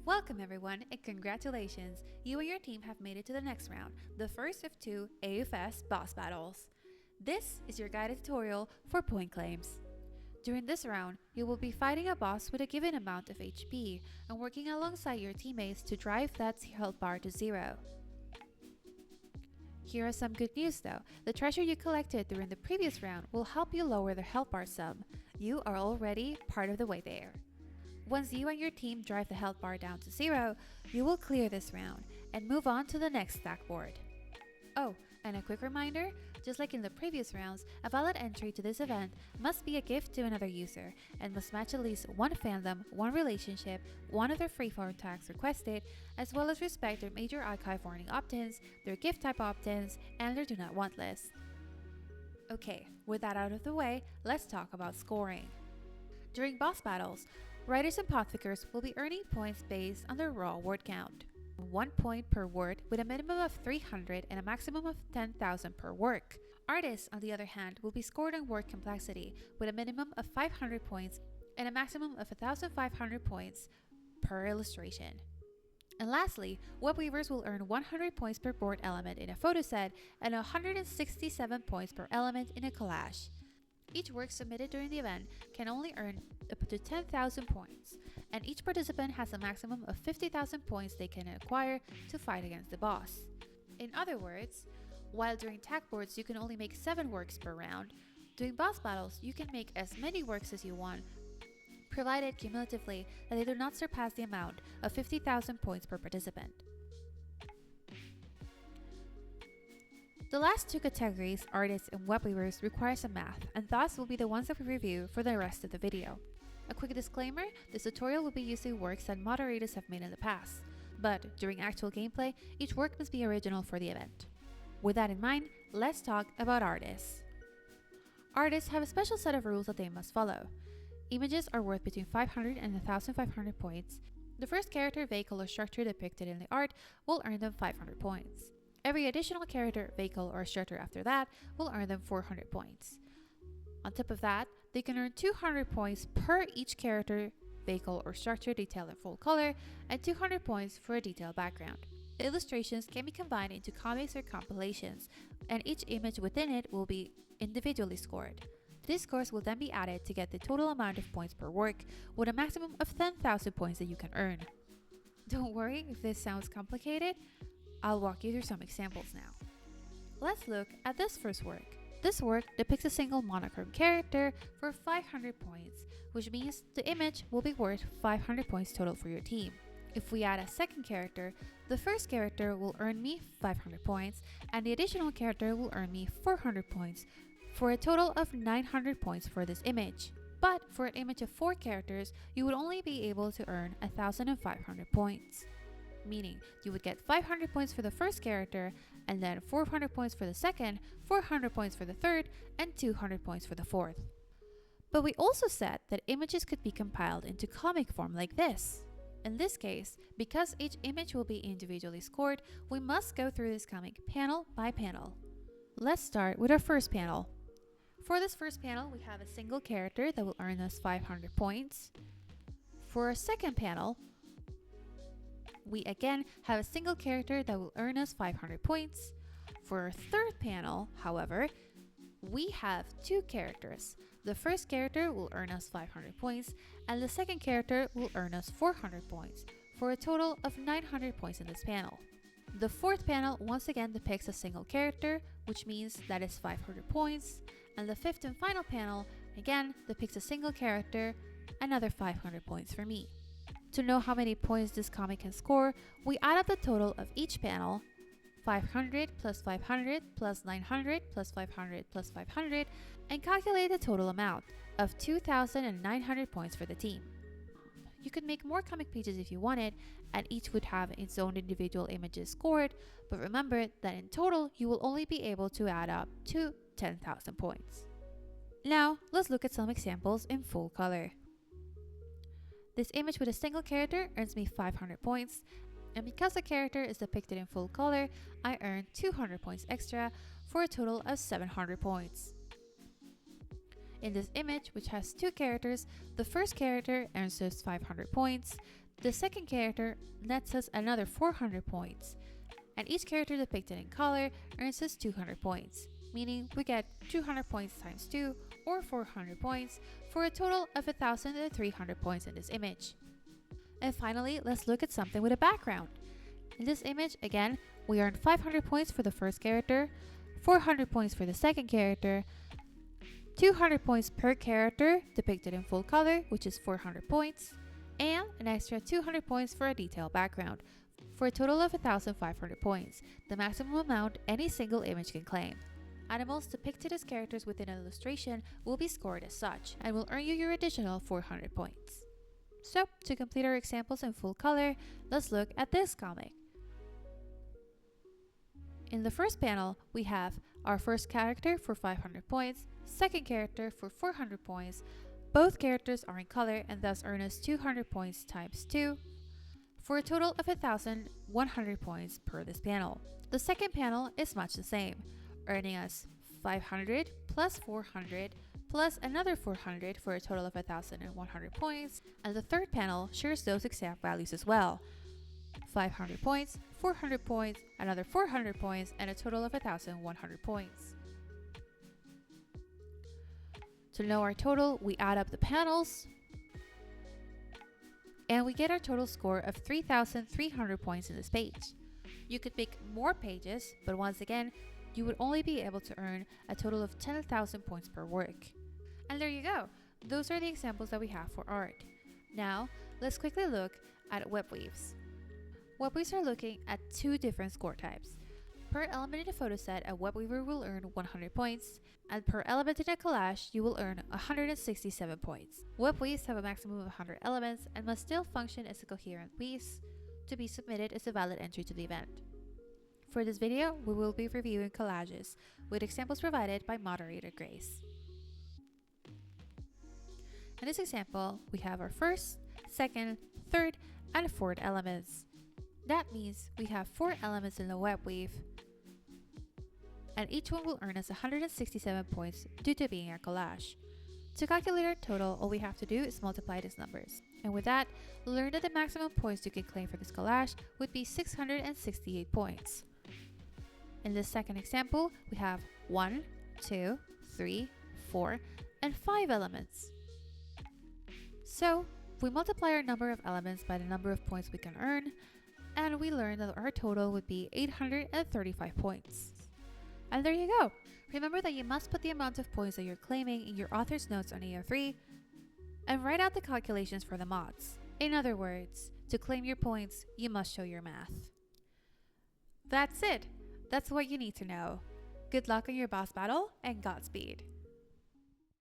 Welcome everyone and congratulations! You and your team have made it to the next round, the first of two AUFest boss battles. This is your guided tutorial for point claims. During this round, you will be fighting a boss with a given amount of HP and working alongside your teammates to drive that health bar to 0. Here are some good news though. The treasure you collected during the previous round will help you lower the health bar sum. You are already part of the way there. Once you and your team drive the health bar down to 0, you will clear this round and move on to the next stack board. Oh, and a quick reminder, just like in the previous rounds, a valid entry to this event must be a gift to another user and must match at least one fandom, one relationship, one of their free-form tags requested, as well as respect their major archive warning opt-ins, their gift type opt-ins, and their do not want list. Okay, with that out of the way, let's talk about scoring. During boss battles, writers and pothickers will be earning points based on their raw word count. 1 point per word with a minimum of 300 and a maximum of 10,000 per work. Artists, on the other hand, will be scored on word complexity with a minimum of 500 points and a maximum of 1,500 points per illustration. And lastly, web weavers will earn 100 points per board element in a photo set and 167 points per element in a collage. Each work submitted during the event can only earn up to 10,000 points, and each participant has a maximum of 50,000 points they can acquire to fight against the boss. In other words, while during tag boards you can only make 7 works per round, during boss battles you can make as many works as you want, provided cumulatively that they do not surpass the amount of 50,000 points per participant. The last two categories, artists and web weavers, require some math, and thus will be the ones that we review for the rest of the video. A quick disclaimer, this tutorial will be using works that moderators have made in the past, but during actual gameplay, each work must be original for the event. With that in mind, let's talk about artists. Artists have a special set of rules that they must follow. Images are worth between 500 and 1,500 points. The first character, vehicle, or structure depicted in the art will earn them 500 points. Every additional character, vehicle, or structure after that will earn them 400 points. On top of that, they can earn 200 points per each character, vehicle, or structure detailed in full color, and 200 points for a detailed background. Illustrations can be combined into comics or compilations, and each image within it will be individually scored. These scores will then be added to get the total amount of points per work, with a maximum of 10,000 points that you can earn. Don't worry if this sounds complicated. I'll walk you through some examples now. Let's look at this first work. This work depicts a single monochrome character for 500 points, which means the image will be worth 500 points total for your team. If we add a second character, the first character will earn me 500 points, and the additional character will earn me 400 points, for a total of 900 points for this image. But for an image of 4 characters, you would only be able to earn 1,500 points. Meaning you would get 500 points for the first character, and then 400 points for the second, 400 points for the third, and 200 points for the fourth. But we also said that images could be compiled into comic form like this. In this case, because each image will be individually scored, we must go through this comic panel by panel. Let's start with our first panel. For this first panel, we have a single character that will earn us 500 points. For our second panel, we again have a single character that will earn us 500 points. For our third panel, however, we have 2 characters. The first character will earn us 500 points, and the second character will earn us 400 points, for a total of 900 points in this panel. The fourth panel once again depicts a single character, which means that is 500 points, and the fifth and final panel again depicts a single character, another 500 points for me. To know how many points this comic can score, we add up the total of each panel, 500 plus 500 plus 900 plus 500 plus 500, and calculate the total amount of 2,900 points for the team. You could make more comic pages if you wanted, and each would have its own individual images scored, but remember that in total you will only be able to add up to 10,000 points. Now, let's look at some examples in full color. This image with a single character earns me 500 points, and because the character is depicted in full color, I earn 200 points extra for a total of 700 points. In this image, which has 2 characters, the first character earns us 500 points, The second character nets us another 400 points, and each character depicted in color earns us 200 points, meaning we get 200 points times 2 or 400 points for a total of 1,300 points in this image. And finally, let's look at something with a background. In this image, again, we earned 500 points for the first character, 400 points for the second character, 200 points per character depicted in full color, which is 400 points, and an extra 200 points for a detailed background, for a total of 1,500 points, the maximum amount any single image can claim. Animals depicted as characters within an illustration will be scored as such, and will earn you your additional 400 points. So, to complete our examples in full color, let's look at this comic. In the first panel, we have our first character for 500 points, second character for 400 points. Both characters are in color and thus earn us 200 points times 2, for a total of 1,100 points per this panel. The second panel is much the same, earning us 500 plus 400 plus another 400 for a total of 1,100 points, and the third panel shares those exact values as well. 500 points, 400 points, another 400 points, and a total of 1,100 points. To know our total, we add up the panels, and we get our total score of 3,300 points in this page. You could make more pages, but once again, you would only be able to earn a total of 10,000 points per work. And there you go. Those are the examples that we have for art. Now, let's quickly look at web weaves. Web weaves are looking at two different score types. Per element in a photo set, a web weaver will earn 100 points, and per element in a collage, you will earn 167 points. Web weaves have a maximum of 100 elements and must still function as a coherent piece to be submitted as a valid entry to the event. For this video, we will be reviewing collages, with examples provided by moderator Grace. In this example, we have our first, second, third, and fourth elements. That means we have 4 elements in the web weave, and each one will earn us 167 points due to being a collage. To calculate our total, all we have to do is multiply these numbers. And with that, learn that the maximum points you can claim for this collage would be 668 points. In this second example, we have 1, 2, 3, 4, and 5 elements. So, we multiply our number of elements by the number of points we can earn, and we learn that our total would be 835 points. And there you go. Remember that you must put the amount of points that you're claiming in your author's notes on AO3 and write out the calculations for the mods. In other words, to claim your points, you must show your math. That's it. That's what you need to know. Good luck on your boss battle and Godspeed.